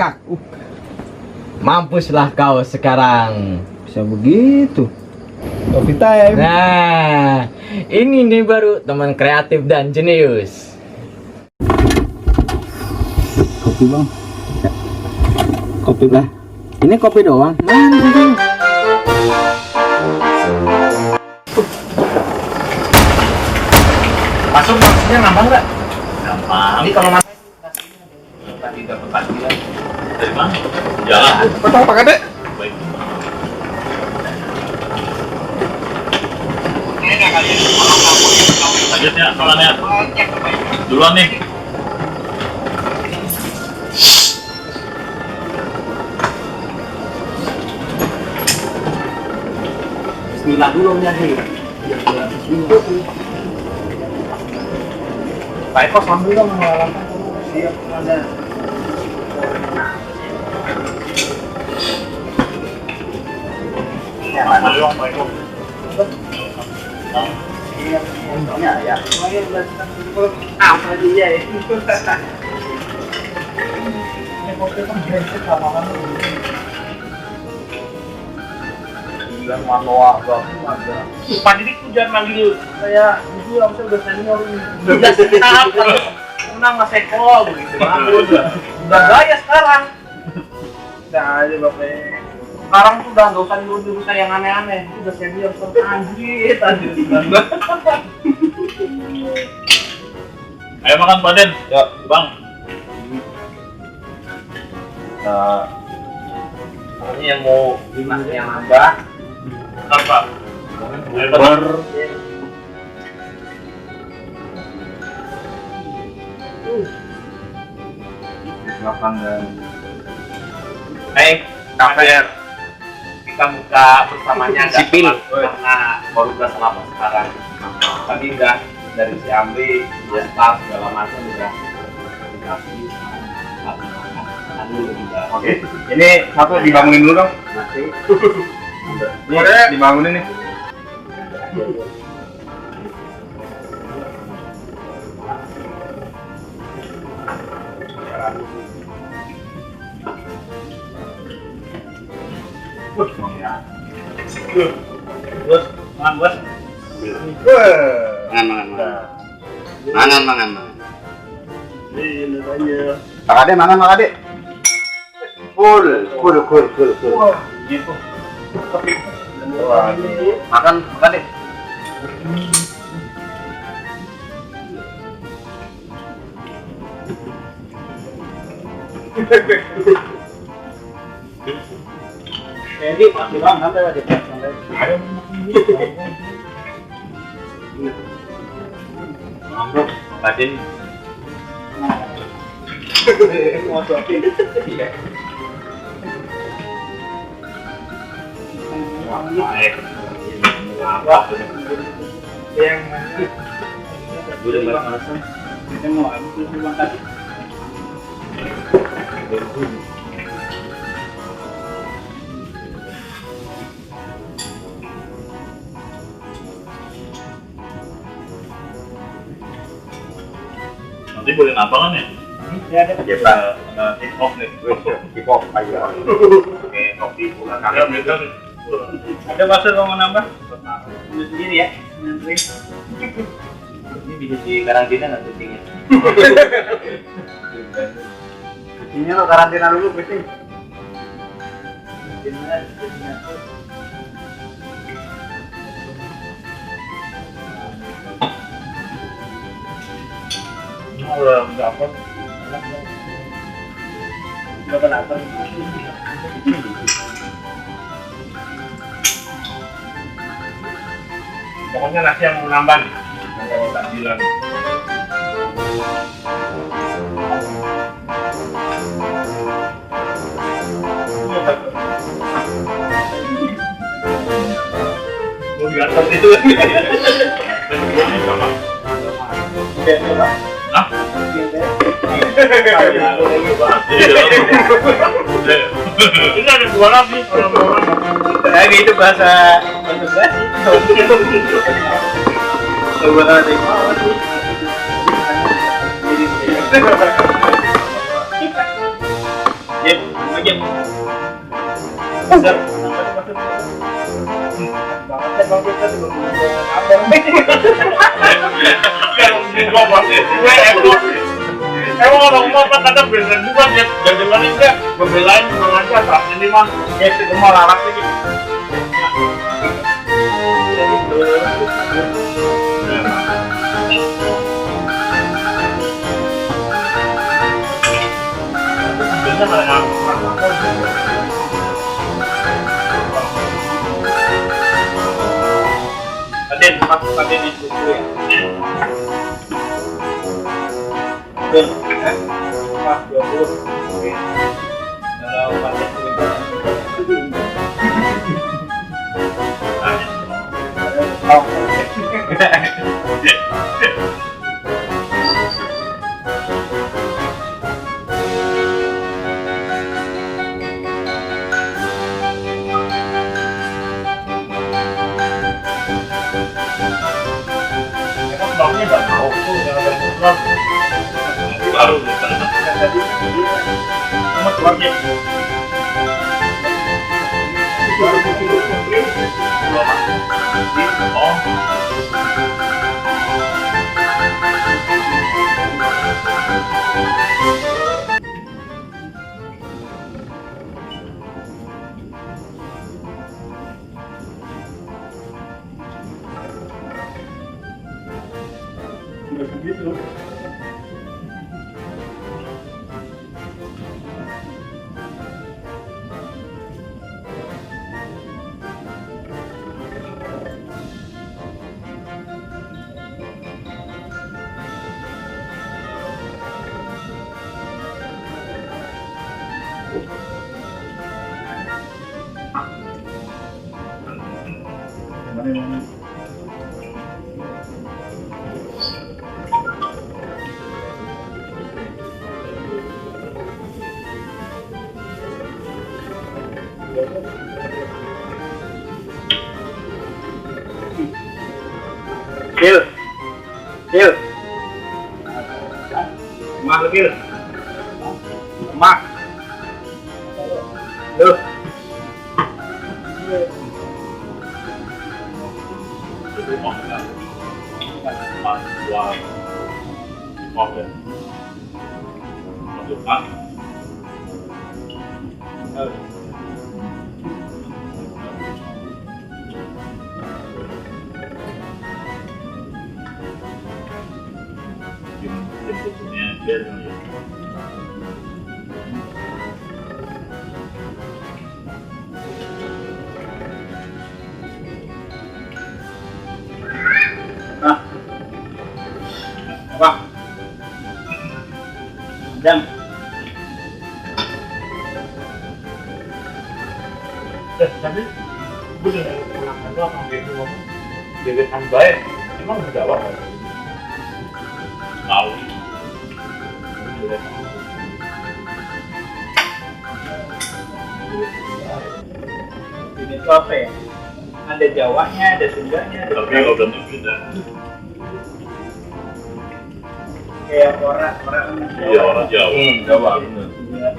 ngakak. Mampuslah kau sekarang. Bisa begitu. Coffee time. Nah, ini nih baru teman kreatif dan jenius. Kopi bang. Kopi lah. Ini kopi doang. Mana? Masuk maksudnya nambah nggak? Gampang. Ini kalau masuk Tadi dapat panggilan. Dari mana? Jalan. betul Pak Kade. Baik. Lanjut ya, soalnya. Duluan nih. Bismillah dulu nih. Pak Eko sambil dong mengalahkan. Siap ada. Ya, dong, Pak Eko. Ya. Apa dia ya? Dan manual ada. Pak Didik tuh jangan manggil saya itu harusnya udah senior ini. Udah siap kalau menang Mas Eko begitu. Udah gaya sekarang. Udah aja Bapak. Sekarang tuh udah nggak usah nyuruh saya yang aneh-aneh. Udah senior anjir. Ayo makan Pak Den. Ya, Bang. Ini yang mau dimasak yang nambah. Bentar, Pak. Ber. Makan dan KPR kita buka bersamanya nggak Sipil. karena baru berasa lama sekarang. Tadi udah dari si Amri, dia staff segala macam udah dikasih makan dulu juga. Oke. Ini satu dibangunin dulu dong. Nanti Ini dibangunin nih. Bos, makan bos. Mangan. Pak Ade mangan Pak Ade. Full. Gitu. Wah, makan Pak Ade. Jadi pasti bang, nanti aja Ayo. Mangkuk, Padin. Baik. Yang udah balik alasan. Kita mau ambil pulang tadi. Nanti boleh nabalan ya? Ya ada. Kita take off nih. Keep off aja. Oke, kopi bulan kalian beda nih. Ada pasir mau nambah? Ini sendiri ya. Ini bisa di karantina nggak syutingnya? Ini lo karantina dulu, Kristin. Udah dapat. Berapa lapar? Pokoknya nasi yang mau nambah nih. Kalau takjilan. Mau diantar itu kan? Bentuknya sama. Hah? Ini ada dua lagi orang-orang. Lagi itu bahasa basi. Coba nanti. Jep, Jep. Besar. Banget bang kita belum kabar. Gua pasti gue ekor. Emang orang apa kata bener juga dia jalan enggak berbelain sengaja saat ini mah Jep, itu mau larak lagi. bisa mereka Aden, masuk Aden itu dulu ya. Aden, pas 20. Oke. Kalau pada emang bangnya nggak tahu tuh yang ada program baru tadi dia sama keluarnya. oh Begitu. Kil, Kil, mak Kil, mak, lu, rumah kan dua mobil masuk kan jemputnya biar nah, apa? Jam, tapi gue udah pulang itu akan gitu ngomong gebetan baik emang udah apa tahu ini tuh apa ya? Ada Jawanya, ada Sundanya, ada tapi kalau udah beda kayak orang iya orang Jawa Jawa bener. Iya.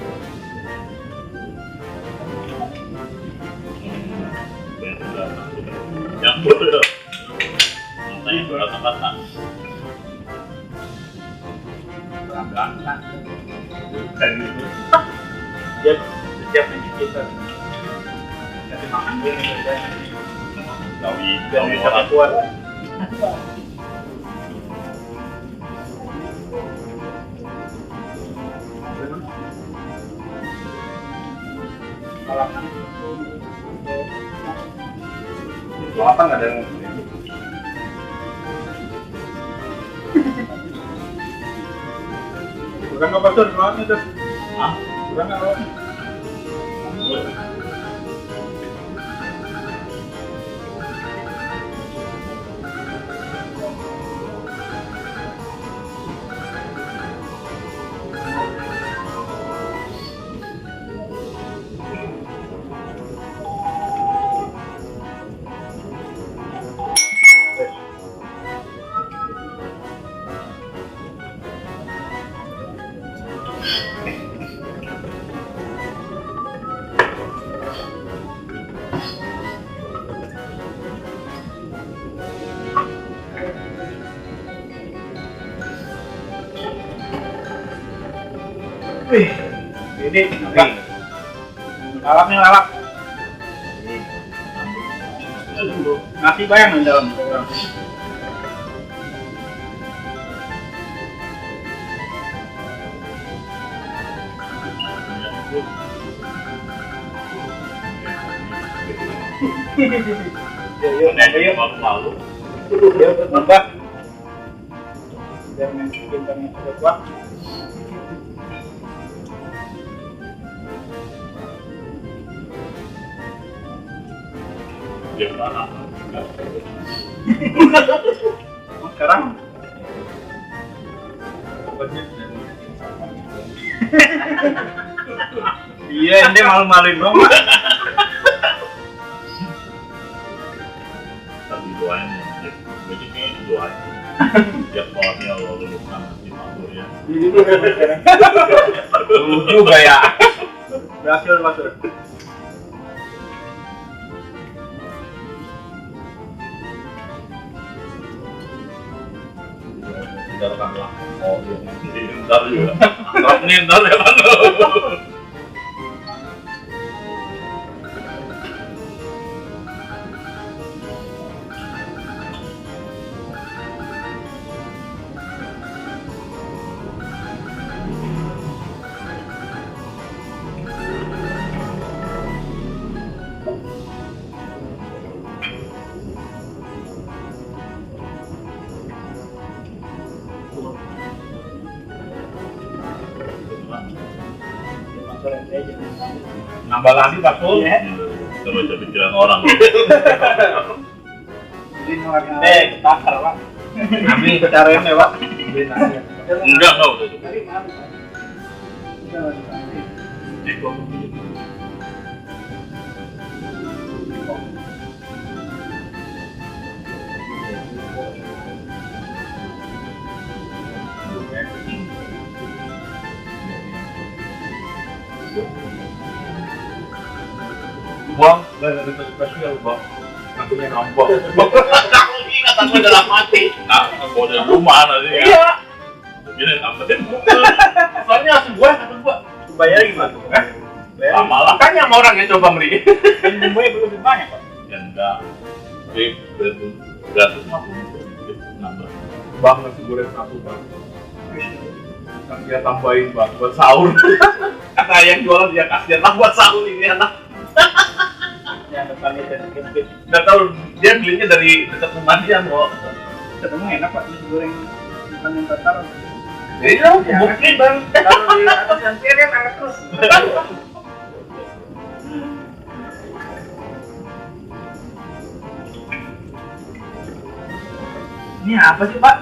yang bodoh matanya kata-kata Belakang. dan itu Dia setiap kita kasih makan dia nih kita. gawi Dan gawi kita orang kuat. Apa nggak ada yang kurang apa tuh lawannya tuh? ah Kurang apa? Wih, ini lalapnya lalap. Nasi bayang di dalam. Aneh malu-malu. Ya, nambah. Biar main pintarnya ada kuat. Dia mana? Sekarang iya, ini malu-maluin dong. Tapi doain, jadi kayak doain. Tiap orangnya lo lulus nanti masuk ya. Juga ya. Berhasil masuk. Tinggalkan lah. Oh iya. Ntar juga. Ntar ya kan. Nambah lagi Pak Sul. Coba coba pikiran orang. Jadi nolaknya takar Pak. Kami caranya ya Pak. Enggak udah cukup. Cukup. Buang dan ada spesial Bang. Nantinya nambah. Kamu ingat aku dalam mati. Nah, mau dari rumah nanti ya. Iya. Gini nambahin. Soalnya langsung buang atau gua bayar gimana? Lama lah. Makanya sama orang yang coba beli. Dan bumbunya belum lebih banyak Pak. Ya enggak. Jadi beratus mampu nambah. Bang nasi goreng satu Bang. Kasih tambahin Bang buat sahur. Kata yang jualan dia kasih lah buat sahur ini anak. Yang depannya sedikit. Nggak tahu dia belinya dari dekat rumah dia mau. Ketemu enak Pak nasi goreng bukan yang tatar. Jadi lah bukti Bang. Kalau di atas antir kan anget terus. Ini apa sih Pak?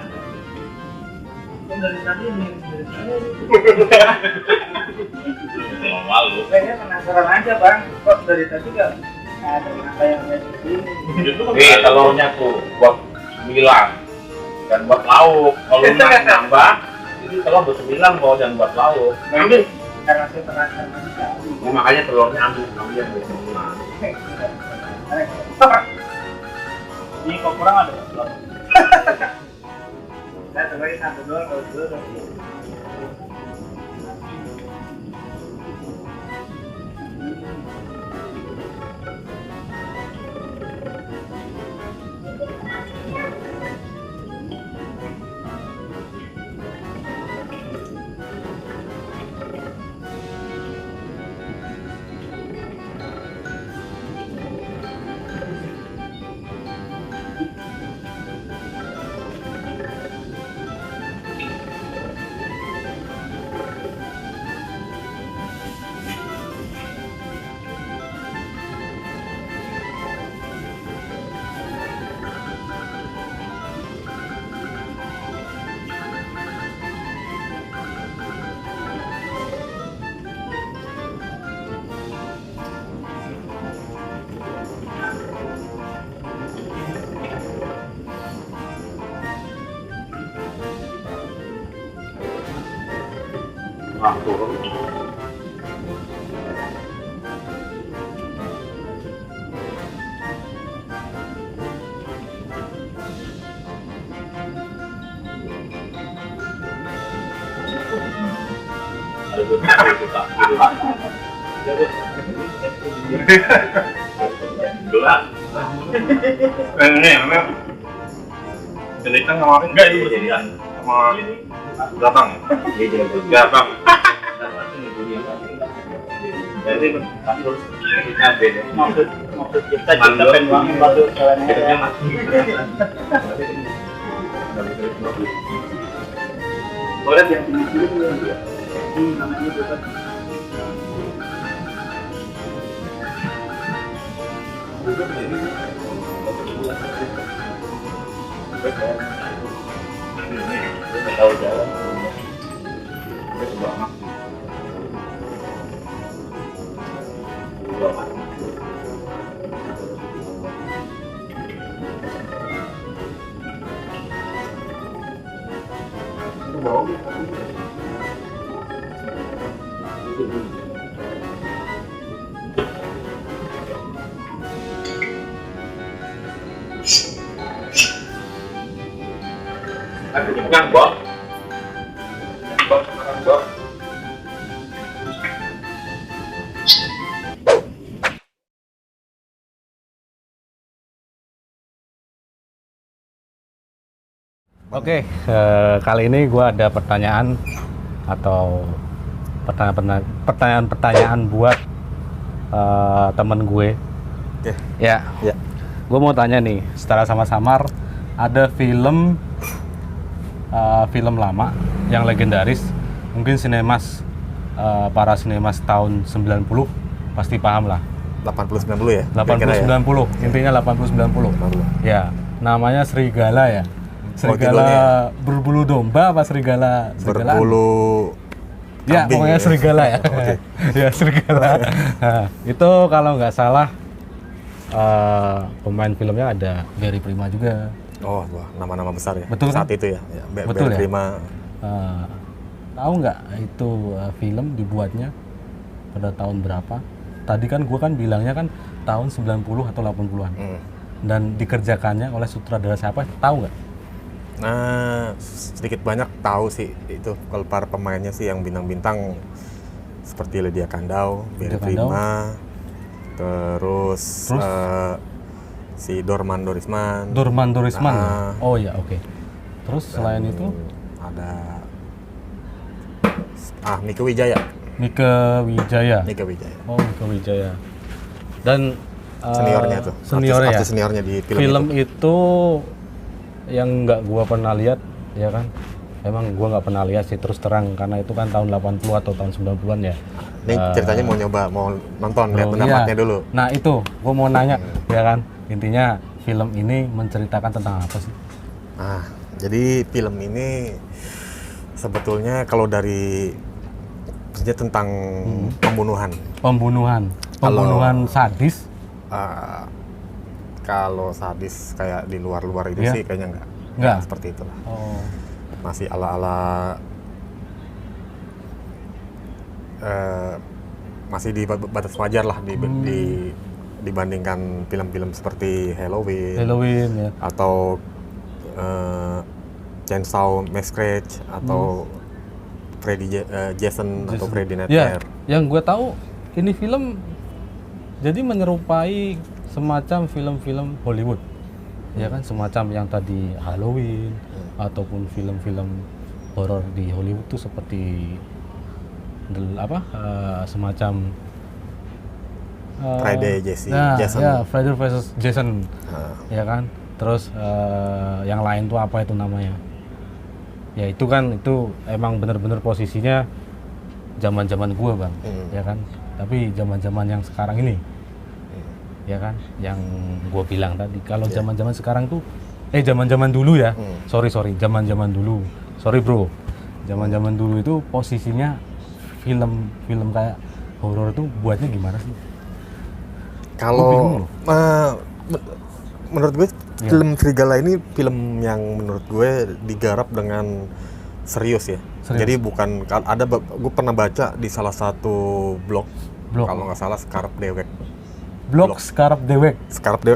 Yang dari tadi nih, dari tadi. Malu. Kayaknya penasaran aja Bang, kok dari tadi gak ada kenapa yang kayak begini? Itu Telurnya tuh buat 9 dan buat lauk. Kalau nambah, ini telur buat 9 mau dan buat lauk. Ambil. Karena saya penasaran aja. Nah, makanya telurnya ambil yang buat 9. Ini kok kurang ada telur? Saya telurnya satu doang, kalau dua doang. turun. Gelap. Ini namanya. Jadi kan kemarin enggak itu bersedia sama datang. Ya bang. Jadi maksud kita pengen bantu ceweknya. Boleh yang tinggi namanya berapa? Tahu jalan. ada yang bang. Oke, kali ini gue ada pertanyaan atau pertanyaan buat temen gue. Oke. Ya. Ya. Gue mau tanya nih, secara samar-samar ada film lama yang legendaris, mungkin sinemas para sinemas tahun 90 pasti paham lah. 80-90 ya? 80-90, intinya 80-90. Ya, namanya Serigala ya. Serigala berbulu domba apa serigala? Berbulu Ya, kambing pokoknya ya. serigala ya. Oke. Ya, serigala. Nah, itu kalau nggak salah pemain filmnya ada Gary Prima juga. Oh, wah, nama-nama besar ya. Betul kan? Saat itu ya. Betul ya? Prima. Tahu nggak itu film dibuatnya pada tahun berapa? Tadi kan gua kan bilangnya kan tahun 90 atau 80-an. Dan dikerjakannya oleh sutradara siapa? Tahu nggak? Nah, sedikit banyak tahu sih itu kalau para pemainnya sih yang bintang-bintang seperti Lydia Kandau, Gary Prima, terus si Dorman Dorisman. Oh ya, oke. Terus selain itu ada Mieke Wijaya. Mieke Wijaya. Oh, Mieke Wijaya. Dan Seniornya tuh. Seniornya. Artis seniornya di Film itu yang nggak gua pernah lihat, ya kan? Emang gua nggak pernah lihat sih, terus terang, karena itu kan tahun 80 atau tahun 90-an ya. Ini ceritanya mau nonton, lihat pendapatnya iya. dulu. Nah itu, gua mau nanya, ya kan? Intinya film ini menceritakan tentang apa sih? Nah, jadi film ini sebetulnya kalau dari tentang pembunuhan. Pembunuhan sadis. Kalau sadis kayak di luar-luar itu sih kayaknya enggak seperti itu lah. Oh. Masih ala-ala masih di batas wajar lah dibandingkan film-film seperti Halloween ya. Atau Chainsaw Massacre atau Jason atau Freddy Ya, Nightmare. yang gue tahu ini film jadi menyerupai semacam film-film Hollywood, ya kan, semacam yang tadi Halloween ataupun film-film horor di Hollywood tuh seperti semacam Friday Jason. Ya, Friday vs Jason, ya kan. Terus yang lain tuh apa itu namanya? Ya itu kan itu emang bener-bener posisinya zaman-zaman gua bang, ya kan. Tapi zaman-zaman yang sekarang ini. Ya kan, yang gue bilang tadi kalau zaman-zaman sekarang tuh zaman-zaman dulu ya, zaman-zaman dulu, bro, zaman-zaman dulu itu posisinya film kayak horor tuh buatnya gimana sih? Kalau menurut gue film Serigala ini film yang menurut gue digarap dengan serius ya. Jadi bukan gue pernah baca di salah satu blog. Kalau nggak salah Scarab Dewek. Scarab Dewek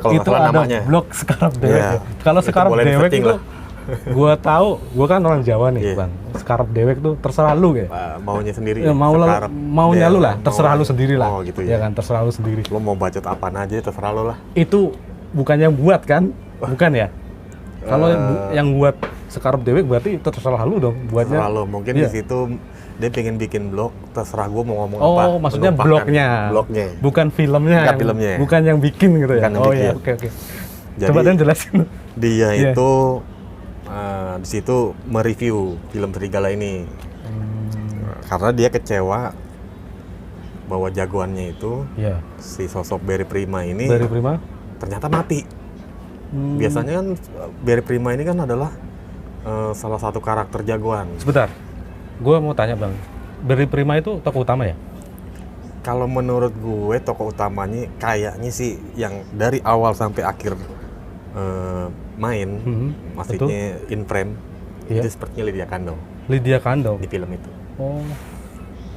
kalau nggak salah namanya. Blog Scarab Dewek. Yeah. Kalau Scarab Dewek itu gua tahu, gua kan orang Jawa nih, Iya. Bang. Sekarap dewek tuh terserah lu kayak. Maunya sendiri. Ya, Sekarang maunya dia lu lah, mau- terserah lu sendiri lah. Oh gitu Ya ya. kan, terserah lu sendiri. Lo mau bacot apaan aja terserah lo lah. Itu bukan yang buat kan? Bukan ya? Kalau yang buat sekarap dewek berarti terserah lu dong buatnya. Terserah lo. Mungkin Iya. di situ dia pengen bikin blog, terserah gue mau ngomong Oh, apa. maksudnya Menumpahkan blognya. Blognya. Bukan filmnya. Bukan filmnya. Bukan yang bikin gitu ya. Bukan yang Oh bikin. ya, oke. Jadi Coba dan jelasin. dia Iya. itu di situ mereview film Serigala ini. Karena dia kecewa bahwa jagoannya itu Iya. si sosok Barry Prima ini Dari Prima. ternyata mati. Biasanya kan Barry Prima ini kan adalah salah satu karakter jagoan. Sebentar. Gua mau tanya, Bang. Barry Prima itu tokoh utama ya? Kalau menurut gue tokoh utamanya kayaknya sih yang dari awal sampai akhir main, maksudnya in frame, Iya. itu sepertinya Lydia Kandou Lydia Kandou. di film itu. Oh.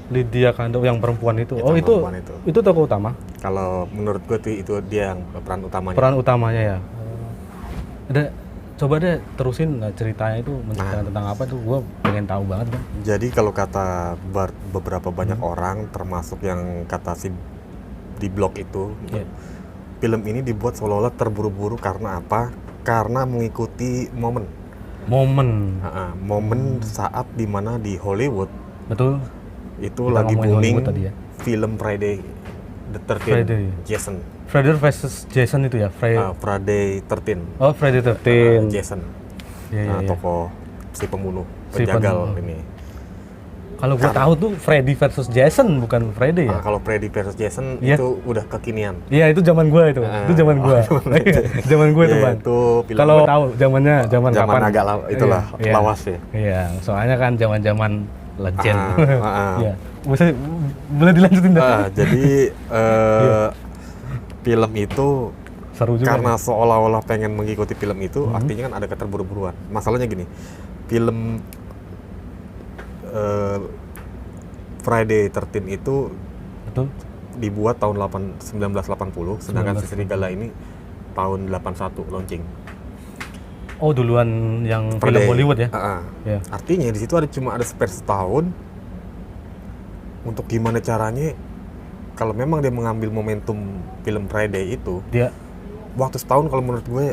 Lydia Kandou yang perempuan itu. Oh, Yang itu perempuan itu. tokoh utama. Kalau menurut gue tuh itu dia yang peran utamanya. Peran utamanya ya. Ada coba deh terusin ceritanya itu menceritakan tentang apa tuh. Gua pengen tahu banget, Bang. Jadi kalau kata beberapa banyak orang, termasuk yang kata si di blog itu, Iya. film ini dibuat seolah-olah terburu-buru karena apa? Karena mengikuti momen. Momen saat dimana di Hollywood Betul. itu Kita lagi ngomongin booming Hollywood tadi ya. film Friday the 13th Friday. Jason. Friday versus Jason itu ya. Friday 13 Oh, Friday 13. Jason. Iya, iya. Tokoh si pembunuh, Si penjagal pembunuh. ini. Kalau gua tahu tuh Freddy versus Jason bukan Friday ya. Kalau Freddy versus Jason Iya. itu udah kekinian. Iya, itu zaman gua itu. Itu zaman gua. Zaman gua itu, Iya, Bang. itu film Kalau tahu zamannya zaman zaman kapan? agak itulah Iya, lawas ya. Iya, soalnya kan zaman-zaman legend. Ah. Iya. Boleh dilanjutin dah. Jadi film itu Seru juga. karena seolah-olah pengen mengikuti film itu, artinya kan ada keterburu-buruan. Masalahnya gini, film Friday 13 itu Betul. dibuat tahun 1980, sedangkan si Serigala ini tahun 81 launching. Oh, duluan yang film Friday. Hollywood ya? Iya. Artinya di situ cuma ada spare setahun untuk gimana caranya kalau memang dia mengambil momentum film Friday itu, Dia waktu setahun kalau menurut gue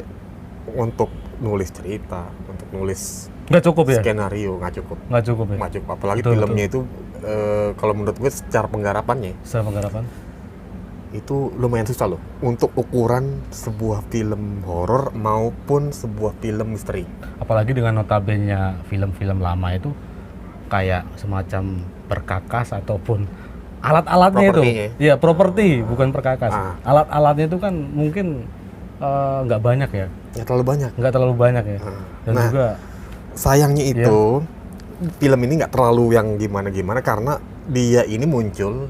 untuk nulis cerita, untuk nulis nggak cukup ya? skenario nggak cukup. Nggak cukup ya? Nggak cukup. Apalagi Betul, filmnya itu kalau menurut gue secara penggarapannya Secara penggarapan. itu lumayan susah loh untuk ukuran sebuah film horor maupun sebuah film misteri. Apalagi dengan notabene film-film lama itu kayak semacam perkakas ataupun alat-alatnya itu. Propertinya. Iya, properti, bukan perkakas. Ah. Alat-alatnya itu kan mungkin nggak banyak ya. Ya terlalu banyak. Nggak terlalu banyak ya. Dan Nah, juga sayangnya itu film ini nggak terlalu yang gimana-gimana karena dia ini muncul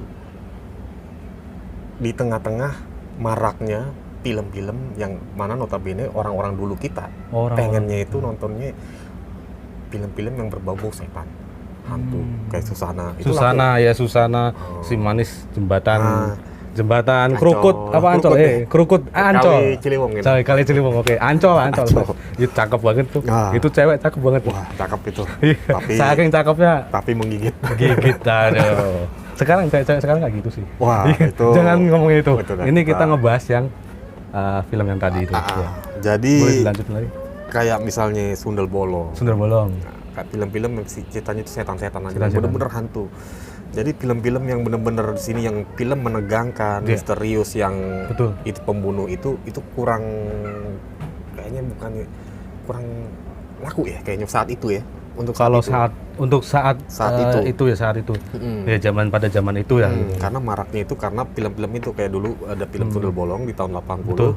di tengah-tengah maraknya film-film yang mana notabene orang-orang dulu kita pengennya itu nontonnya film-film yang berbau setan, hantu, kayak Susana. Itu Susana ya, Susana, si manis jembatan. Jembatan Krukut apa Ancol? Krukut Ancol. Kali Ciliwung gitu. Kali Ciliwung, oke. Ancol. Itu cakep banget tuh. Nah. Itu cewek cakep banget. Wah, cakep itu. Iya, saking cakepnya Tapi menggigit. gigit aduh. Sekarang cewek sekarang nggak gitu sih. Wah, Iya, itu. jangan ngomongin itu. Itu dah. Ini kita ngebahas yang film yang tadi itu. Ya. Jadi Boleh dilanjutin lagi. kayak misalnya Sundel Bolong. Sundar Bolong. Kayak film-film yang ceritanya itu setan-setan aja, Setan-setan. bener-bener hantu. Jadi film-film yang bener-bener di sini yang film menegangkan, Iya. misterius yang Betul. itu pembunuh itu kurang, kayaknya bukan kurang laku ya kayaknya saat itu ya. Untuk Kalau itu. saat itu. saat itu. Mm. Ya pada zaman itu ya. Karena maraknya itu karena film-film itu kayak dulu ada film Sundel Bolong di tahun 80. Betul.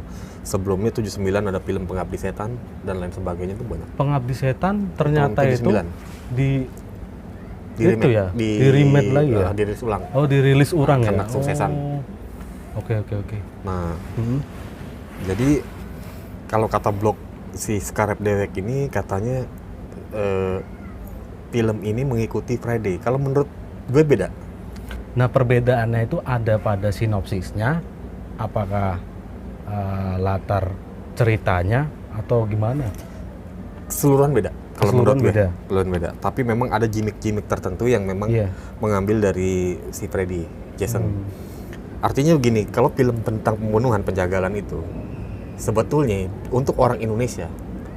Sebelumnya 79 ada film Pengabdi Setan dan lain sebagainya itu banyak. Pengabdi Setan ternyata Tahun itu 79. di Di itu remake, ya, di remake lagi ya. Dirilis ulang. Oh, dirilis ulang ya. Karena kesuksesan. Oh. Oke. Nah, Hmm. jadi kalau kata blog si Scarab Dewek ini katanya film ini mengikuti Friday. Kalau menurut gue beda. Nah, perbedaannya itu ada pada sinopsisnya, apakah latar ceritanya atau gimana? keseluruhan beda. Kalau menurut gue, beda. keseluruhan beda. Tapi memang ada gimmick-gimmick tertentu yang memang Iya. mengambil dari si Freddy, Jason. Artinya begini, kalau film tentang pembunuhan, penjagalan itu, sebetulnya untuk orang Indonesia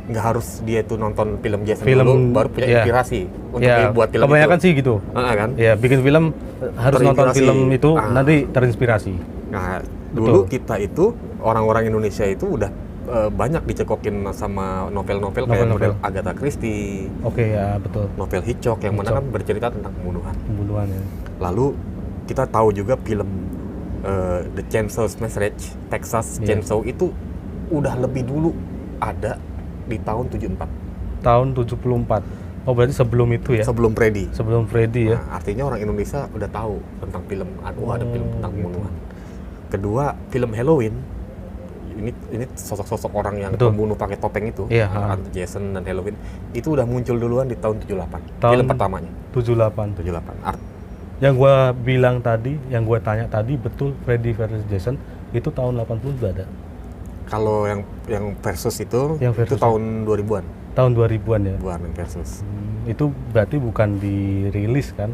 nggak harus dia tuh nonton film Jason dulu baru punya iya. inspirasi untuk Ya, buat film kebanyakan itu. sih gitu. Kan? Ya, bikin film harus nonton Terinspirasi. film itu nanti terinspirasi. Nah, dulu kita itu orang-orang Indonesia itu udah banyak dicekokin sama novel-novel kayak Novel-novel. model Agatha Christie, Oke, ya betul. novel Hitchcock yang mana Hitchcock. kan bercerita tentang pembunuhan. Pembunuhan ya. Lalu kita tahu juga film The Chainsaw Massacre, Texas Iya. Chainsaw itu udah lebih dulu ada di tahun 74 Tahun 74. Oh, berarti sebelum itu ya? sebelum Freddy. Sebelum Freddy ya. Nah, artinya orang Indonesia udah tahu tentang film, ada film tentang gitu. pembunuhan. Kedua, film Halloween. Ini sosok-sosok orang yang Betul. pembunuh pakai topeng itu, Iya, Jason dan Halloween, itu udah muncul duluan di tahun 78. Tahun Film pertamanya 78. 78. Yang gua bilang tadi, yang gua tanya tadi betul Freddy versus Jason itu tahun 80 juga ada. Kalau yang versus itu Yang itu versus. tahun 2000-an. Tahun 2000-an ya. Bukan yang versus. Itu berarti bukan dirilis kan?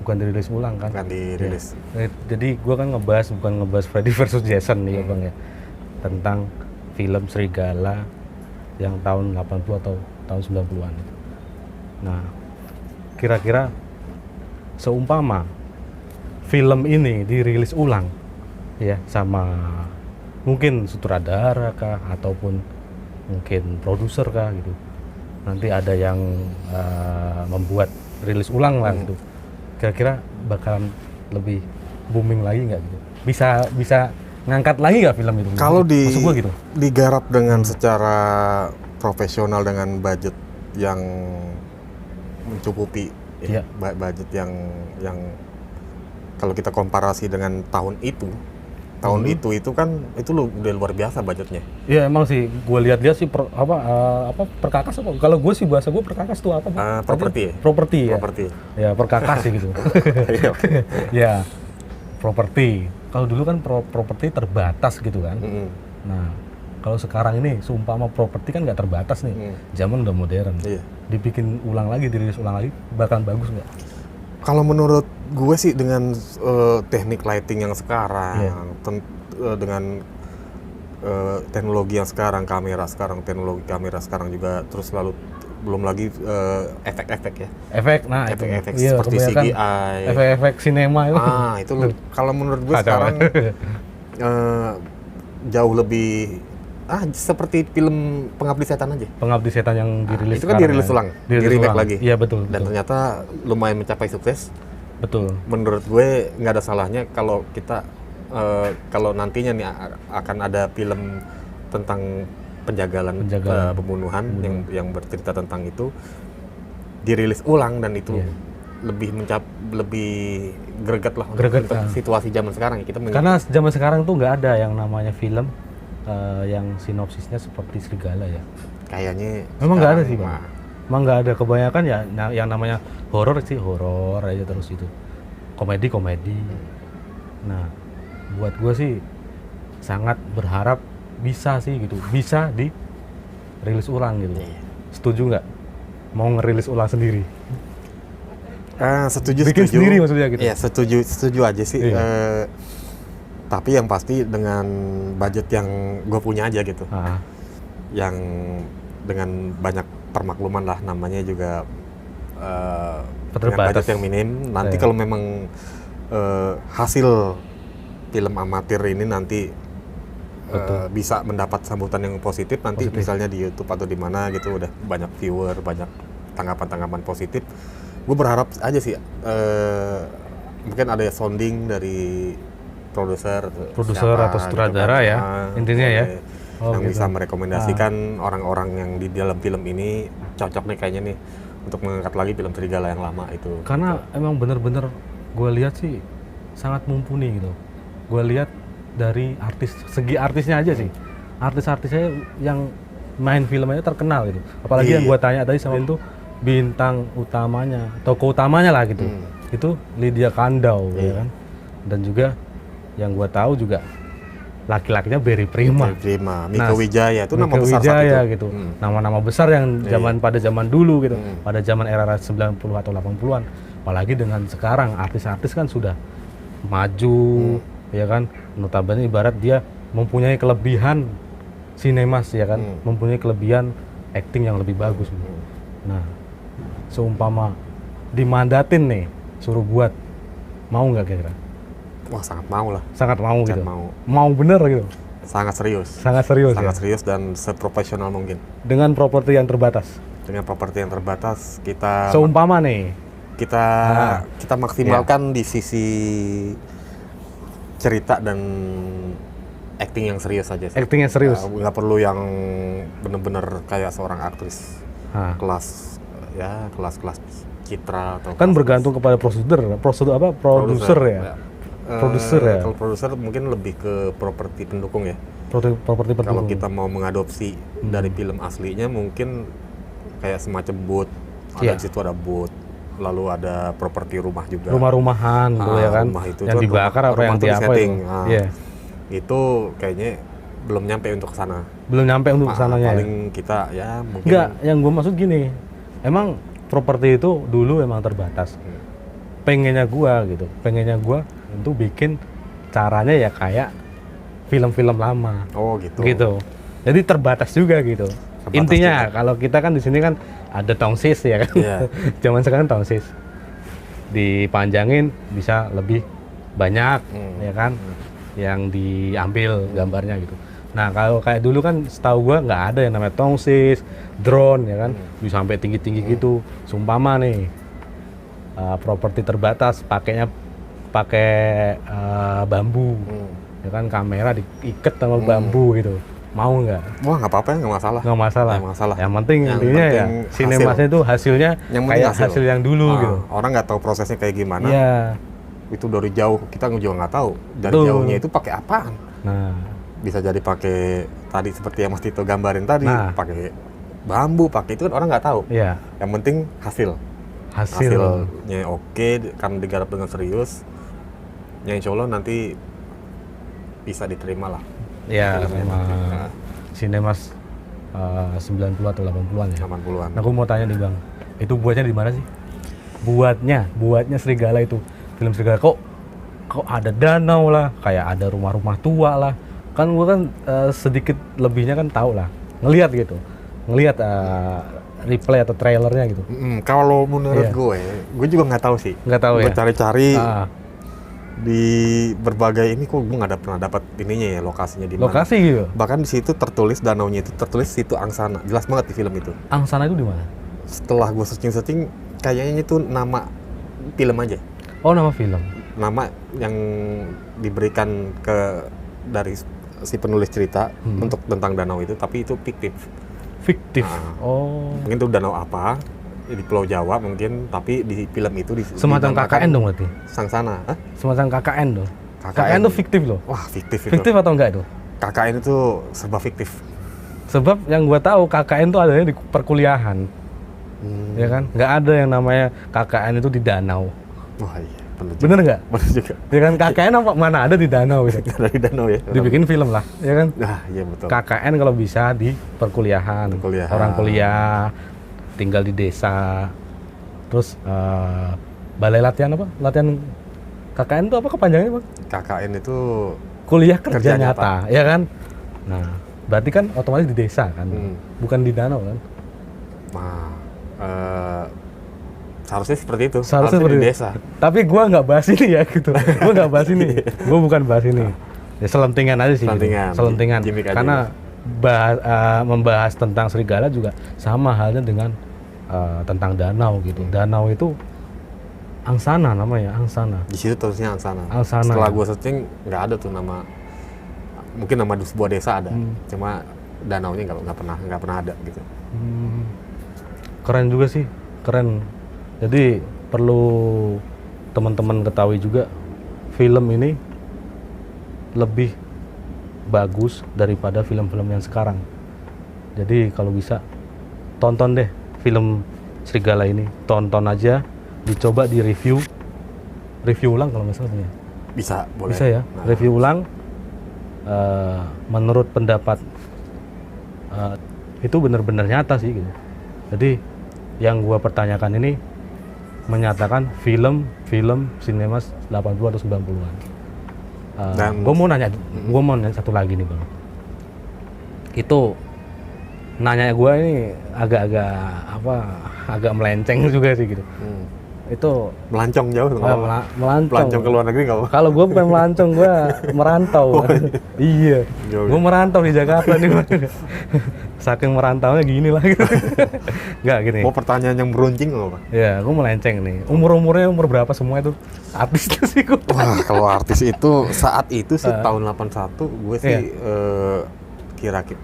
Bukan dirilis ulang kan? Bukan dirilis. Ya. Jadi gua kan bukan ngebahas Freddy versus Jason nih ya Bang ya. Tentang film Serigala yang tahun 80 atau tahun 90-an itu. Nah, kira-kira seumpama film ini dirilis ulang ya sama mungkin sutradara kah ataupun mungkin produser kah gitu. Nanti ada yang membuat rilis ulang lah gitu. Kira-kira bakalan lebih booming lagi nggak gitu? Bisa ngangkat lagi nggak film itu? Kalau Maksud gua gitu. digarap dengan secara profesional dengan budget yang mencukupi, Iya. budget yang kalau kita komparasi dengan tahun itu kan itu udah luar biasa budgetnya. Iya emang sih, gue lihat-lihat sih perkakas apa? Kalau gue sih bahasa gue perkakas tuh apa? Bang? Properti ya? Properti ya. Properti. Ya perkakas sih gitu. Iya. Ya properti. Kalau dulu kan properti terbatas gitu kan. Nah kalau sekarang ini seumpama properti kan nggak terbatas nih. Zaman udah modern. Iya. Dibikin ulang lagi, dirilis ulang lagi, bakalan bagus nggak? Kalau menurut gue sih dengan teknik lighting yang sekarang, Iya. Dengan teknologi yang sekarang, teknologi kamera sekarang juga, terus lalu belum lagi efek-efek ya. Efek, nah itu. Efek-efek Iya, seperti kebanyakan CGI. Efek-efek sinema itu. Itu kalau menurut gue Kacau. sekarang jauh lebih seperti film Pengabdi Setan aja. Pengabdi Setan yang dirilis Itu kan sekarang dirilis ya. ulang, Dirilis di-remake ulang. lagi. Iya betul. Dan ternyata lumayan mencapai sukses. Betul. Menurut gue nggak ada salahnya kalau kita kalau nantinya nih akan ada film tentang penjagalan. Pembunuhan yang bercerita tentang itu dirilis ulang dan itu Iya. lebih greget lah Greget, untuk situasi zaman sekarang ya. Karena zaman sekarang tuh nggak ada yang namanya film yang sinopsisnya seperti Serigala ya. kayaknya Memang nggak ada sekarang sih Bang. Emang nggak ada, kebanyakan ya yang namanya horor sih horor aja terus itu. Komedi. Nah, buat gue sih sangat berharap bisa sih gitu, bisa dirilis ulang gitu. Iya. Setuju nggak? Mau ngerilis ulang sendiri? Setuju. Bikin sendiri maksudnya gitu? Iya, setuju aja sih. Iya. Tapi yang pasti dengan budget yang gue punya aja gitu. Yang dengan banyak permakluman lah, namanya juga dengan budget yang minim. Nanti kalau memang hasil film amatir ini nanti bisa mendapat sambutan yang positif, nanti misalnya di YouTube atau di mana gitu udah banyak viewer, banyak tanggapan-tanggapan positif, gue berharap aja sih mungkin ada sounding dari produser atau sutradara ya intinya ya, yang gitu. bisa merekomendasikan orang-orang yang di dalam film ini cocok nih kayaknya nih untuk mengangkat lagi film Serigala yang lama itu. Karena emang bener-bener gue lihat sih sangat mumpuni gitu. Gue lihat dari segi artisnya aja sih, artis-artisnya yang main filmnya terkenal gitu. Apalagi yang gue tanya tadi sama itu bintang utamanya, tokoh utamanya lah gitu. Itu Lydia Kandou ya kan. Dan juga yang gue tahu juga laki-lakinya Barry Prima. Prima, Nah, Mieke Wijaya itu nama Mieke besar saat Wijaya itu. gitu. Nama-nama besar yang pada zaman dulu gitu. Hmm. Pada zaman era 90 atau 80-an. Apalagi dengan sekarang artis-artis kan sudah maju, ya kan. Notabene ibarat dia mempunyai kelebihan sinemas, ya kan. Mempunyai kelebihan acting yang lebih bagus. Nah, seumpama dimandatin nih, suruh buat, mau nggak kira-kira? Wah, sangat mau lah. Sangat mau Sangat gitu. mau. Mau bener gitu. Sangat serius. Sangat serius Sangat ya. serius dan seprofesional mungkin. Dengan properti yang terbatas. Dengan properti yang terbatas, kita Seumpama nih, kita maksimalkan di sisi cerita dan acting yang serius saja sih. acting yang serius. Nggak perlu yang bener-bener kayak seorang aktris Hah. kelas Citra atau Kan kelas- bergantung kepada produser apa? Produser ya. Produser ya. Kalau produser mungkin lebih ke properti pendukung ya. Properti Kalau pendukung. kita mau mengadopsi dari film aslinya mungkin kayak semacam booth, Iya. di situ ada booth, lalu ada properti rumah juga. Rumah-rumahan tuh ya kan. Rumah itu Yang kan dibakar apa rumah yang tuh di apa setting. itu. Ah, Iya. Itu kayaknya belum nyampe untuk ke sana. Belum nyampe untuk kesananya ya. Paling kita ya mungkin Enggak, yang gue maksud gini. Emang properti itu dulu emang terbatas. Pengennya gua itu bikin caranya ya kayak film-film lama. oh gitu. Gitu. Jadi terbatas juga gitu. Terbatas Intinya kalau kita kan di sini kan ada tongsis ya kan. Iya. Zaman sekarang tongsis. Dipanjangin bisa lebih banyak ya kan yang diambil gambarnya gitu. Nah, kalau kayak dulu kan setahu gua nggak ada yang namanya tongsis, drone ya kan. Bisa sampai tinggi-tinggi gitu. Sumpama nih properti terbatas pakai bambu. Ya kan kamera diikat sama bambu gitu. Mau nggak? Wah, nggak apa-apa ya, nggak masalah. Nggak masalah. Nggak masalah. Yang penting Yang intinya ya penting sinemasnya itu hasilnya Yang penting kayak hasil yang dulu gitu. Orang nggak tahu prosesnya kayak gimana. Iya. Itu dari jauh kita juga nggak tahu. Dari Betul. jauhnya itu pakai apaan? Nah, Bisa jadi pakai tadi seperti yang Mas Tito gambarin tadi, Nah. pakai bambu, pakai itu kan orang nggak tahu. iya, Yang penting hasil. hasil. Hasilnya oke karena digarap dengan serius. Ya insya Allah nanti bisa diterima lah. Ya, Filmnya sama nanti. Nah, sinemas 90 atau 80-an ya. 80-an. Nah, aku mau tanya nih Bang, itu buatnya di mana sih? Buatnya Serigala itu, film Serigala kok ada danau lah, kayak ada rumah-rumah tua lah. Kan gua kan sedikit lebihnya kan tahu lah, ngelihat replay atau trailernya gitu. Kalau menurut Iya. gue juga nggak tahu sih. Nggak tahu Gue ya. cari-cari Ah, di berbagai ini kok gue nggak pernah dapat ininya ya, lokasinya di mana. lokasi gitu. Bahkan di situ tertulis danaunya itu tertulis situ Angsana. Jelas banget di film itu. Angsana itu di mana? Setelah gue searching kayaknya itu nama film aja. Oh, nama film. Nama yang diberikan dari si penulis cerita untuk tentang danau itu, tapi itu fiktif. Fiktif. Ah. Oh. Mungkin itu danau apa di Pulau Jawa mungkin, tapi di film itu Semacam dinamakan KKN dong berarti. Sangsana. Hah? Semacam KKN dong. KKN. KKN itu fiktif loh. Wah, fiktif itu. Fiktif atau enggak itu? KKN itu serba fiktif. Sebab yang gua tahu KKN itu adanya di perkuliahan. Ya kan? Nggak ada yang namanya KKN itu di danau. Wah iya, bener juga. Bener nggak? Bener juga. Ya kan KKN apa mana ada di danau gitu. Dari danau ya. Dibikin film lah, ya kan? Nah, iya betul. KKN kalau bisa di perkuliahan. Perkuliahan. Orang kuliah tinggal di desa. Terus balai latihan apa? Latihan KKN itu apa kepanjangannya, Bang? KKN itu Kuliah kerja Kerja nyata, ya kan? Nah, berarti kan otomatis di desa kan, bukan di danau kan? seharusnya seperti itu. Seharusnya di seperti itu. desa. Tapi gua nggak bahas ini ya gitu. Gua nggak bahas ini. Gua bukan bahas ini. Ya selentingan aja sih. Selentingan. Gitu. Selentingan. Gimik aja Karena membahas tentang serigala juga sama halnya dengan tentang danau gitu. Danau itu Angsana namanya, Angsana. Di situ terusnya Angsana. Angsana. Setelah gue searching nggak ada tuh nama. Mungkin nama sebuah desa ada. Cuma danaunya nggak pernah ada gitu. Keren juga sih, keren. Jadi perlu teman-teman ketahui juga film ini lebih bagus daripada film-film yang sekarang. Jadi kalau bisa tonton deh film Serigala ini, tonton aja, dicoba di review ulang kalau nggak salah ya. Bisa, boleh. Bisa ya, Nah, review ulang. menurut pendapat itu benar-benar nyata sih gitu. Jadi yang gua pertanyakan ini menyatakan film sinema 80 atau 90-an. Dan Gua mau nanya satu lagi nih Bang. Itu nanya gua ini agak melenceng juga sih gitu. Itu melancong jauh nggak apa-apa. melancong. Melancong ke luar negeri nggak apa-apa. Kalau gue bukan melancong, gue merantau. Iya, Jauh. gue merantau di Jakarta nih. Saking merantaunya gini lah. Gitu. Nggak gini. Mau pertanyaan yang beruncing nggak apa? Ya, gue melenceng nih. Umurnya umur berapa semua itu? Artis tuh sih gue. Wah, kalau artis itu saat itu sih tahun 81 gue sih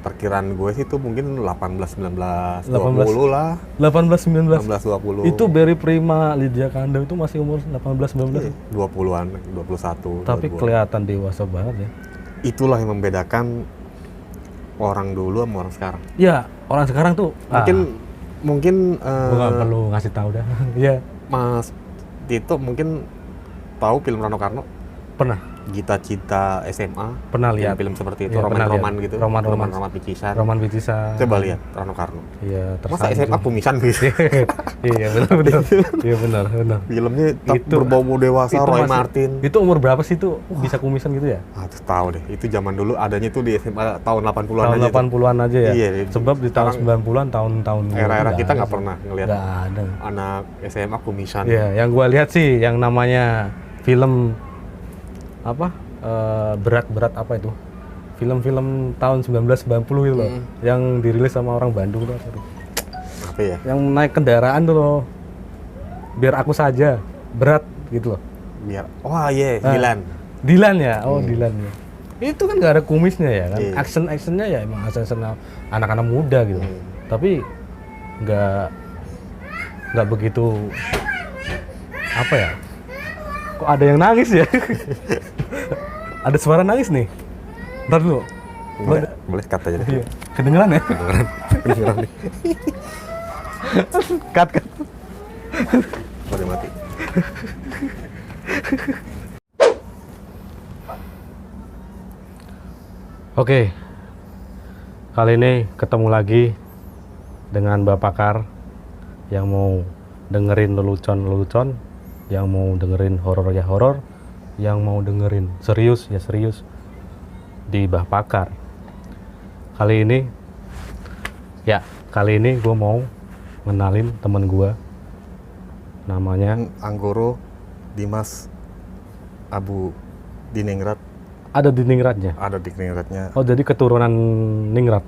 perkiraan gue sih itu mungkin 18, 19, 20 lah. 18, 19. 19, 20. Itu Berry Prima, Lydia Kandou itu masih umur 18, 19. 20-an, 21. Tapi 22. kelihatan dewasa banget ya. Itulah yang membedakan orang dulu sama orang sekarang. Ya, orang sekarang tuh Mungkin gue nggak perlu ngasih tahu dah. Iya, Mas Tito mungkin tahu film Rano Karno, pernah Gita-Cinta SMA, lihat. film seperti itu, Iya, pernah roman-roman lihat. gitu, Roman-roman. picisan. Roman Picisan. Coba lihat Rano Karno. Iya, Masa tersanjung. SMA kumisan gitu. Iya benar. Iya benar. Filmnya tetap Itu- berbau dewasa, itu Roy masih- Martin. Itu umur berapa sih tuh bisa kumisan gitu ya? Tuh tahu deh, itu zaman dulu adanya tuh di SMA tahun 80-an Tahun aja. 80-an aja ya. Iya, Sebab di tahun sekarang 90-an tahun-tahun Era-era kita nggak ada pernah sih. ngelihat Nggak ada. anak SMA kumisan. Iya, yang gua lihat sih yang namanya film apa? Berat-berat apa itu? Film-film tahun 1990 itu loh. Yang dirilis sama orang Bandung tuh. Aduh. Apa ya? Yang naik kendaraan tuh loh. Biar aku saja. Berat gitu loh. Biar Dilan. Dilan ya? Oh, Dilan ya. Itu kan nggak ada kumisnya ya kan? Iya. Action-actionnya ya emang action anak-anak muda gitu. Tapi nggak begitu apa ya? Kok ada yang nangis ya? Ada suara nangis nih. Ntar dulu. Boleh cut aja deh. Iya. Kedengeran ya? Kedengeran nih. Cut. Boleh mati. Oke. Kali ini ketemu lagi dengan Mbak Pakar yang mau dengerin lelucon, yang mau dengerin horor ya horor, yang mau dengerin serius ya serius di Mbah Pakar. Kali ini gue mau ngenalin temen gue, namanya Anggoro Dimas Abu Diningrat. ada di Ningratnya. Ada di Ningratnya. Oh, jadi keturunan Ningrat,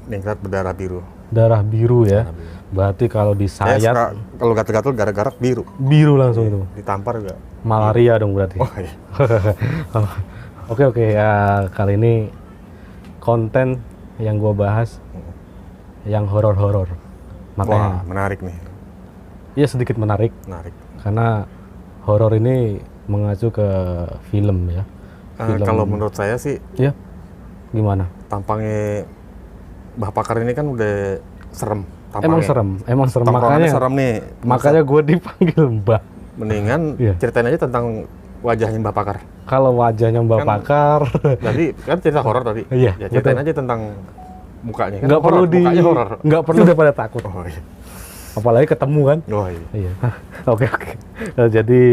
Ningrat berdarah biru. darah biru ya. Darah biru. Berarti kalau Saya disayat suka kalau gatal-gatal gara-gara biru. biru langsung itu. Ditampar juga. Malaria dong berarti. Oh iya. Oke ya, kali ini konten yang gue bahas yang horor-horor. Wah, Makanya menarik nih. ya sedikit menarik Menarik. karena horor ini mengacu ke film ya. Film. Kalau menurut saya sih Ya, gimana? tampangnya Mbah Pakar ini kan udah serem. Emang serem. Tongkrongannya serem nih. Makanya gue dipanggil Mbah. Mendingan Iya. ceritain aja tentang wajahnya Mbah Pakar. Kalau wajahnya Mbah Kan- Pakar, Tadi kan cerita horor tadi. Iya, Ya, ceritain betul. aja tentang mukanya. Kan nggak perlu mukanya horor. nggak perlu daripada takut. Oh iya. Apalagi ketemu kan. Oh iya. Iya. Oke. Nah, jadi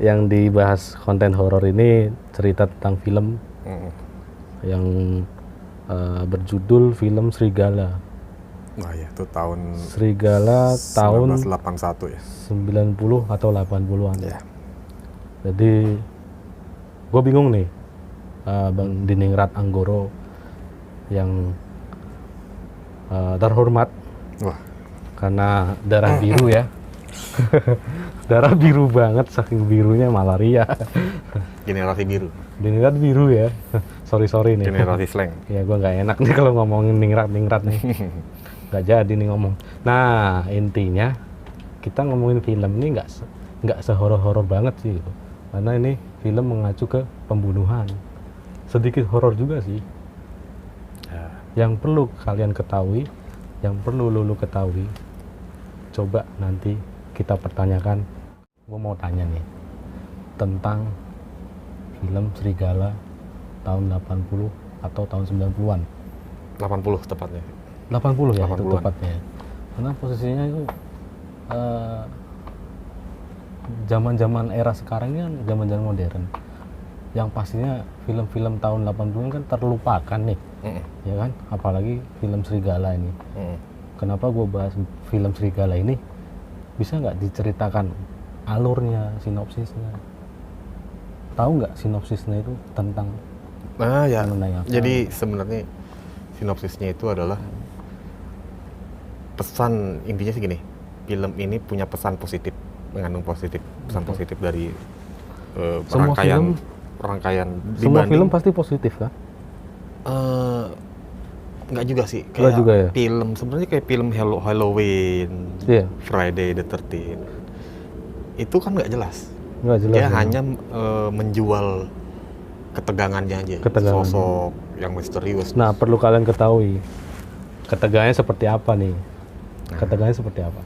yang dibahas konten horor ini cerita tentang film Mm. yang berjudul film Serigala. Nah ya, itu tahun Serigala tahun 1981 ya. 90 atau 80-an. Iya. Jadi gue bingung nih, Bang Diningrat Anggoro yang terhormat Wah, karena darah biru ya. Darah biru banget, saking birunya malaria. generasi biru. Diningrat biru ya. Sorry nih. Generasi slang. Ya gue nggak enak nih kalau ngomongin ningrat nih. Nggak jadi nih ngomong. Nah intinya kita ngomongin film ini nggak sehoror-horor banget sih gitu. Karena ini film mengacu ke pembunuhan. Sedikit horor juga sih. Yang perlu kalian ketahui, yang perlu lulu ketahui, coba nanti kita pertanyakan. Gue mau tanya nih tentang film Serigala tahun 80 atau tahun 90-an. 80 tepatnya. 80 ya itu 80-an. tepatnya. Karena posisinya itu zaman-zaman era sekarang ini kan zaman-zaman modern. Yang pastinya film-film tahun 80-an kan terlupakan nih. Ya kan? Apalagi film Serigala ini. Kenapa gue bahas film Serigala ini? Bisa nggak diceritakan alurnya, sinopsisnya? Tahu nggak sinopsisnya itu tentang Nah ya, mengenai apa? jadi sebenarnya sinopsisnya itu adalah pesan, intinya sih gini, film ini punya pesan positif, mengandung pesan positif dari Semua rangkaian semua film pasti positif kan? Nggak juga sih, Nggak juga ya? film sebenarnya kayak film Halloween, Iya. Friday the 13th itu kan nggak jelas. Nggak jelas. Dia ya? hanya menjual ketegangannya aja, Ketegangan. sosok yang misterius. Nah, perlu kalian ketahui ketegangannya seperti apa nih? Nah. Ketegangannya seperti apa?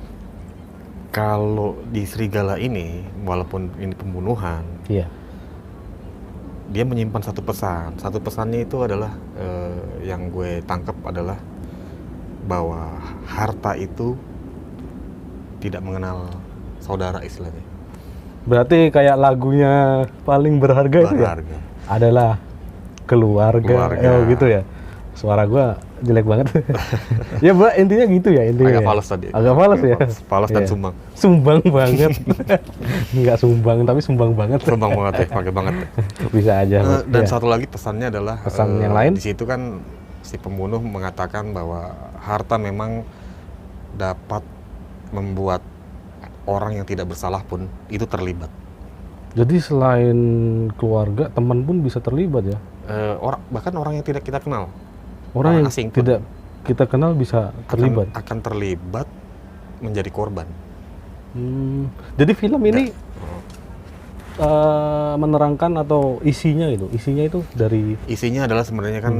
Kalau di Serigala ini, walaupun ini pembunuhan, Iya. dia menyimpan satu pesan. Satu pesannya itu adalah yang gue tangkap adalah bahwa harta itu tidak mengenal saudara istilahnya. Berarti kayak lagunya paling berharga itu ya? Berharga. Adalah keluarga. Keluarga. Gitu ya. Suara gua jelek banget. Ya, Mbak, intinya gitu ya intinya. Agak ya? fals tadi. Agak fals ya. Fals dan Iya. sumbang. Sumbang banget. Enggak sumbang tapi sumbang banget. Sumbang banget ya, pakai banget. Ya. Bisa aja. Dan Iya. satu lagi pesannya adalah Pesan yang lain? Di situ kan si pembunuh mengatakan bahwa harta memang dapat membuat orang yang tidak bersalah pun itu terlibat. Jadi selain keluarga, teman pun bisa terlibat ya. Bahkan orang yang tidak kita kenal, Orang yang asing pun tidak kita kenal bisa terlibat. akan terlibat menjadi korban. Jadi film ini menerangkan atau isinya itu dari Isinya adalah sebenarnya kan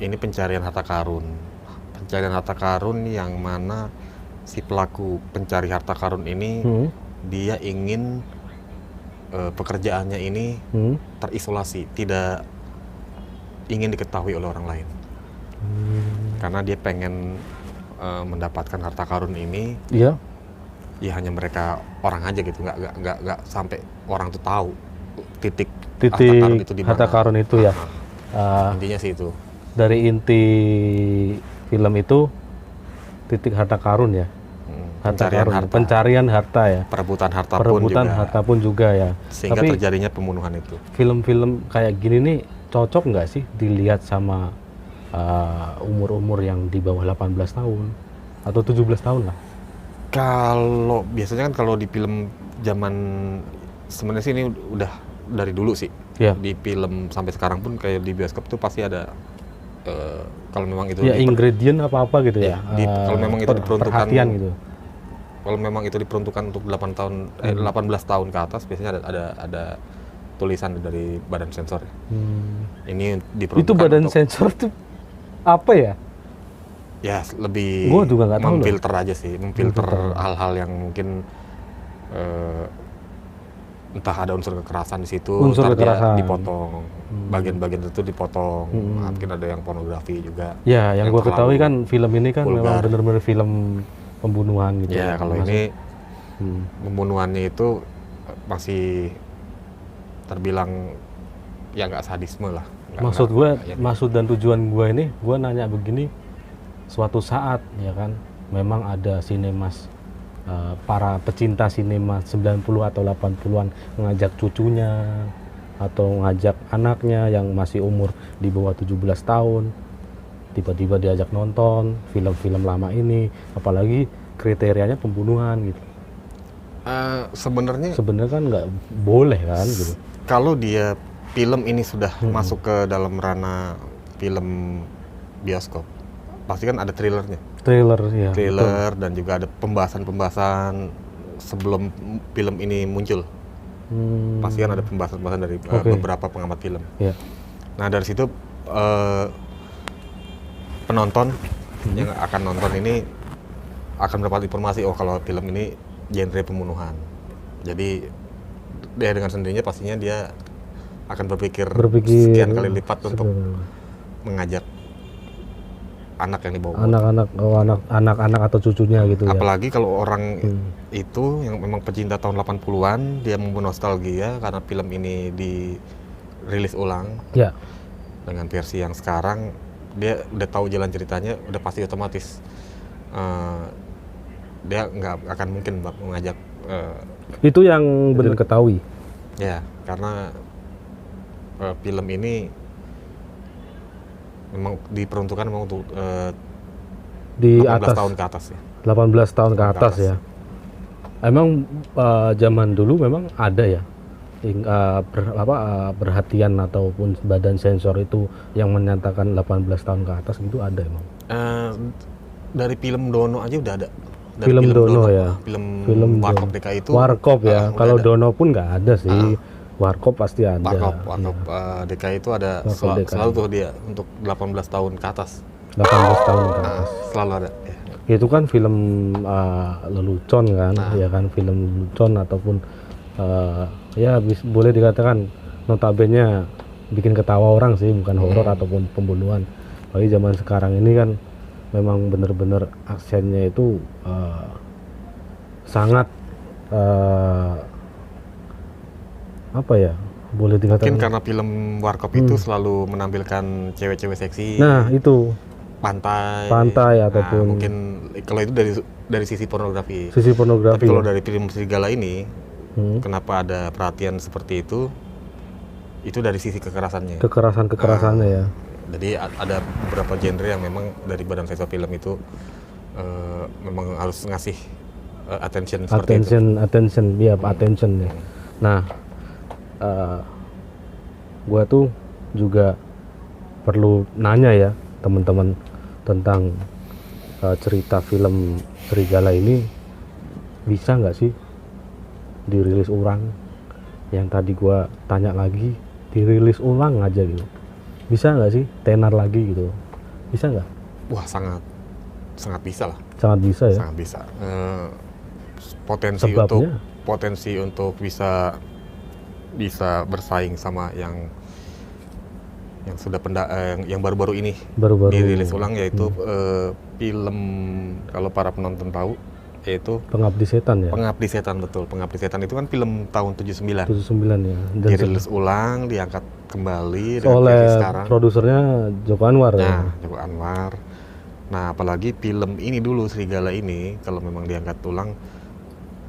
ini pencarian harta karun. Pencarian harta karun yang mana si pelaku pencari harta karun ini dia ingin pekerjaannya ini terisolasi, tidak ingin diketahui oleh orang lain. Karena dia pengen mendapatkan harta karun ini, Iya. ya hanya mereka orang aja gitu, nggak sampai orang tuh tahu titik harta karun itu ya. Intinya sih itu. Dari inti film itu titik harta karun ya. Pencarian harta ya. Perebutan harta pun juga ya. Sehingga Tapi terjadinya pembunuhan itu. film-film kayak gini nih cocok nggak sih dilihat sama umur-umur yang di bawah 18 tahun atau 17 tahun lah? Kalau biasanya kan kalau di film zaman sebenarnya sih ini udah dari dulu sih. Ya. Di film sampai sekarang pun kayak di bioskop tuh pasti ada kalau memang itu Ya ingredient apa-apa gitu ya. kalau memang itu diperuntukkan perhatian gitu. Kalau memang itu diperuntukkan untuk 18 tahun ke atas biasanya ada tulisan dari badan sensor. Ini diperuntukkan Itu badan untuk, sensor tuh apa ya? ya lebih Gua juga nggak tahu loh. memfilter aja sih, memfilter hal-hal yang mungkin entah ada unsur kekerasan di situ, Unsur ntar dia kekerasan. dipotong, bagian-bagian itu dipotong, mungkin ada yang pornografi juga. Ya, yang gua ketahui terlalu kan film ini kan memang vulgar. benar-benar film pembunuhan gitu. Ya kalau Masuk- ini Hmm. pembunuhannya itu masih terbilang ya nggak sadisme lah. Maksud gue, maksud dan tujuan gue ini, gue nanya begini, suatu saat ya kan, memang ada sinemas, para pecinta sinema 90 atau 80-an ngajak cucunya atau ngajak anaknya yang masih umur di bawah 17 tahun, tiba-tiba diajak nonton film-film lama ini, apalagi kriterianya pembunuhan gitu. Sebenarnya Sebenarnya kan nggak boleh kan gitu. kalau dia film ini sudah masuk ke dalam ranah film bioskop, pasti kan ada trailernya. Trailer ya. Trailer dan juga ada pembahasan-pembahasan sebelum film ini muncul. Pasti kan ada pembahasan-pembahasan dari beberapa pengamat film. Ya. Nah dari situ penonton yang akan nonton ini akan mendapat informasi, oh kalau film ini genre pembunuhan. Jadi dia dengan sendirinya pastinya dia akan berpikir Berpikir sekian kali lipat untuk sebenarnya. mengajak anak yang dibawa. anak-anak atau cucunya gitu ya. Apalagi kalau orang itu yang memang pecinta tahun 80-an, dia membuat nostalgia karena film ini dirilis ulang Ya, dengan versi yang sekarang, dia udah tahu jalan ceritanya, udah pasti otomatis dia nggak akan mungkin mengajak itu yang benar ketahui. ya, karena film ini memang diperuntukkan memang untuk Di 18 atas tahun ke atas ya. 18 tahun ke atas ya. Emang zaman dulu memang ada ya perhatian ataupun badan sensor itu yang menyatakan 18 tahun ke atas gitu, ada emang. Dari film Dono aja udah ada. Dari Film Dono ya. Film Warkop DKI itu. Warkop ya. udah Kalau ada. Dono pun nggak ada sih. Warkop pasti ada. Warkop DKI itu ada Warkop DKI. selalu tuh dia untuk 18 tahun ke atas. 18 tahun ke atas. Selalu ada. Ya. Itu kan film lelucon kan, ya kan, film lelucon ataupun ya boleh dikatakan notabene bikin ketawa orang sih, bukan horor ataupun pembunuhan. Apalagi zaman sekarang ini kan memang bener-bener aksennya itu sangat apa ya, boleh dikatakan. Mungkin karena film Warkop itu selalu menampilkan cewek-cewek seksi. Nah itu Pantai ataupun mungkin kalau itu dari sisi pornografi. sisi pornografi. Tapi kalau ya. dari film Serigala ini, kenapa ada perhatian seperti itu? Itu dari sisi kekerasannya. Kekerasannya ya. Jadi ada beberapa genre yang memang dari Badan Sensor Film itu memang harus ngasih attention seperti itu. Attention ya. Nah, gua tuh juga perlu nanya ya teman-teman tentang cerita film Serigala ini, bisa nggak sih dirilis ulang? Yang tadi gua tanya lagi, dirilis ulang aja gitu. Bisa nggak sih tenar lagi gitu? Bisa nggak? Wah, sangat bisa lah. Sangat bisa ya. Sangat bisa. Sebabnya? Potensi untuk bisa bersaing sama yang sudah yang baru-baru ini dirilis ulang, yaitu film, kalau para penonton tahu, yaitu Pengabdi Setan ya. Pengabdi Setan, betul. Pengabdi Setan itu kan film tahun 79. 79 ya. Dan Dirilis ulang, diangkat kembali dengan oleh versi sekarang. produsernya Joko Anwar ya. Nah, Joko Anwar. Nah, apalagi film ini dulu, Serigala ini, kalau memang diangkat ulang,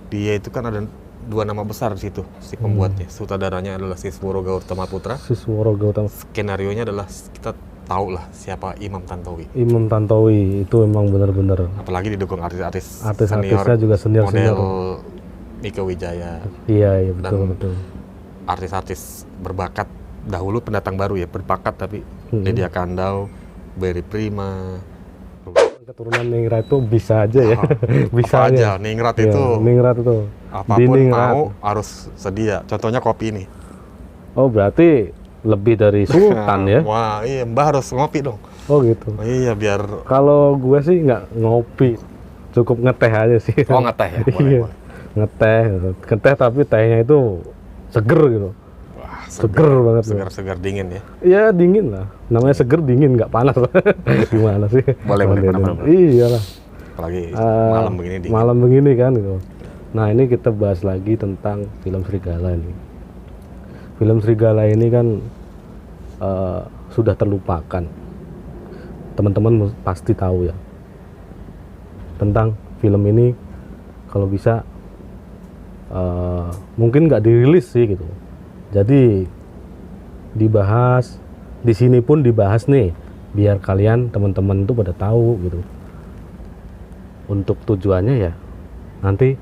dia itu kan ada dua nama besar di situ, si pembuatnya. Sutradaranya adalah Sisworo Gautama Putra. Sisworo Gautama. Skenarionya adalah, kita tahu lah siapa, Imam Tantowi. Imam Tantowi itu emang benar-benar. Apalagi didukung artis-artis Artis-artisnya juga senior. model Mieke Wijaya. Iya betul. Artis-artis berbakat dahulu, pendatang baru ya, berbakat tapi Lydia Kandau, Berry Prima. Keturunan Ningrat itu bisa aja ya. Bisa aja. Ningrat Ya, itu Ningrat itu. apapun mau harus sedia. Contohnya kopi nih. Oh berarti lebih dari sultan ya? Wah iya, Mbah harus ngopi dong. Oh gitu. Iya, biar Kalau gue sih nggak ngopi, cukup ngeteh aja sih. ngeteh ya. Iya. Ngeteh tapi tehnya itu seger gitu. Wah, Seger banget. segar dingin ya. Ya dingin lah. Namanya seger dingin, nggak panas. Gimana sih? Boleh, benar. Iyalah. Apalagi malam begini dingin. Malam begini kan gitu. Nah ini kita bahas lagi tentang film Serigala ini. Film Serigala ini kan sudah terlupakan. Teman-teman pasti tahu ya tentang film ini. Kalau bisa mungkin nggak dirilis sih gitu. Jadi dibahas di sini pun dibahas nih, biar kalian teman-teman itu pada tahu gitu. Untuk tujuannya ya nanti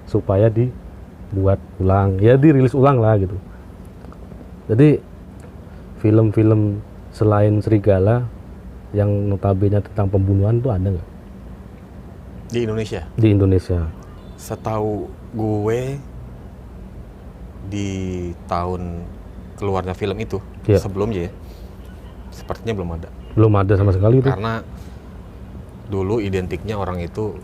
supaya dibuat ulang, ya dirilis ulang lah gitu. Jadi film-film selain Serigala yang notabene tentang pembunuhan itu ada nggak Di Indonesia. di Indonesia? Setahu gue di tahun keluarnya film itu, Iya. sebelumnya ya, sepertinya belum ada. Belum ada sama sekali itu. Karena dulu identiknya orang itu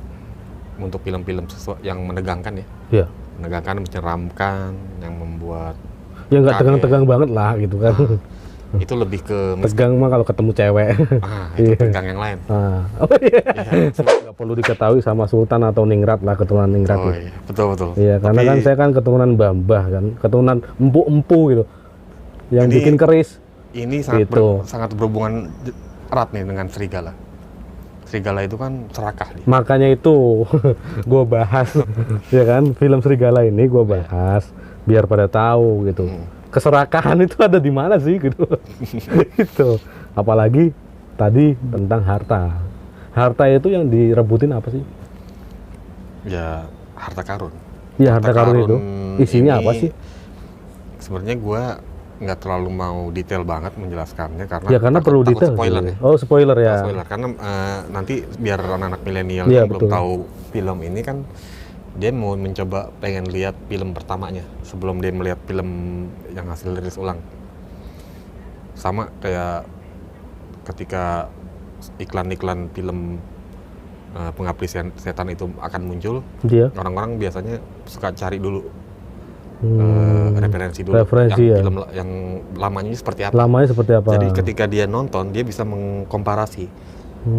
untuk film-film yang menegangkan ya. Iya. Menegangkan, menyeramkan, yang membuat Ya nggak kaget. tegang-tegang banget lah gitu kan. Itu lebih ke Tegang mah kalau ketemu cewek. itu Iya. tegang yang lain. Oh iya. Nggak perlu diketahui sama Sultan atau Ningrat lah, keturunan Ningrat. Oh gitu. iya, betul. Iya, karena Tapi kan saya kan keturunan Mbah kan, keturunan empu-empu gitu. Yang Jadi, bikin keris. ini sangat Gitu. sangat berhubungan erat nih dengan serigala. Serigala itu kan serakah nih. Makanya itu gue bahas, ya kan, film Serigala ini gue bahas biar pada tahu gitu. Keserakahan itu ada di mana sih gitu. Itu. Apalagi tadi tentang harta. Harta itu yang direbutin apa sih? Ya, harta karun. Ya harta karun itu. Isinya ini apa sih? Sebenarnya gua nggak terlalu mau detail banget menjelaskannya karena Ya karena perlu takut detail. spoiler sih. ya. Oh spoiler ya. Spoiler karena nanti biar anak-anak milenial Iya, yang belum betul. tahu film ini kan dia mau mencoba pengen lihat film pertamanya sebelum dia melihat film yang hasil rilis ulang. Sama kayak ketika iklan-iklan film pengabdi setan itu akan muncul, Dia. orang-orang biasanya suka cari dulu referensi dulu Referensi yang ya. film yang lamanya seperti apa. Lamanya seperti apa? Jadi ketika dia nonton, dia bisa mengkomparasi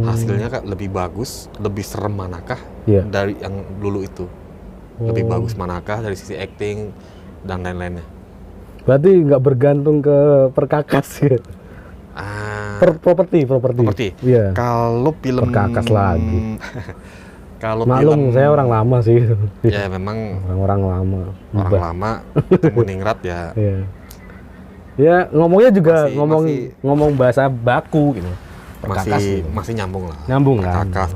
hasilnya kan lebih bagus, lebih serem manakah Iya. dari yang dulu itu. Lebih bagus manakah dari sisi acting dan lain-lainnya. Berarti nggak bergantung ke perkakas ya. Properti. Properti. Iya. Kalau film Perkakas lagi. Kalau Maklum film saya orang lama sih. ya memang Orang lama. orang Mbah. lama ketemu Ningrat ya. Iya. Ya ngomongnya juga Masih- ngomong bahasa baku gitu. Perkakas gitu. masih nyambung lah. Nyambung kan? Perkakas,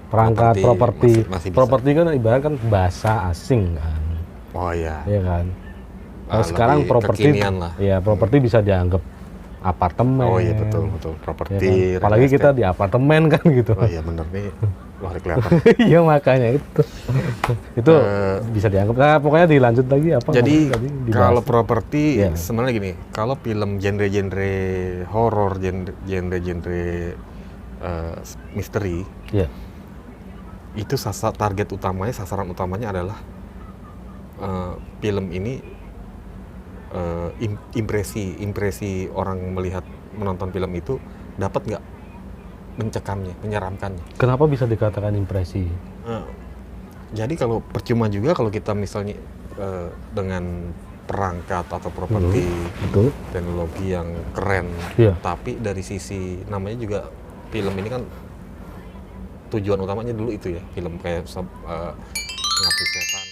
Perangkat, properti. masih bisa. Properti kan ibarat kan bahasa asing kan. Oh iya. Iya kan. Kalau sekarang lebih properti kekinian lah. ya properti bisa dianggap apartemen. Oh iya betul ya properti. kan? Apalagi real kita estate. di apartemen kan gitu. Oh iya bener nih. Wah kelihatan. Iya makanya itu. Itu bisa dianggap. Nah, pokoknya dilanjut lagi apa? Jadi ngomong tadi, dibahas. kalau properti Iya. sebenarnya gini, kalau film genre-genre horor, genre-genre misteri, Iya. itu sasaran utamanya adalah film ini impresi orang menonton film itu dapat nggak mencekamnya, menyeramkannya. Kenapa bisa dikatakan impresi? Jadi kalau percuma juga kalau kita misalnya dengan perangkat atau properti Betul. teknologi yang keren, Iya. tapi dari sisi namanya juga film ini kan tujuan utamanya dulu itu ya, film kayak pengabdi setan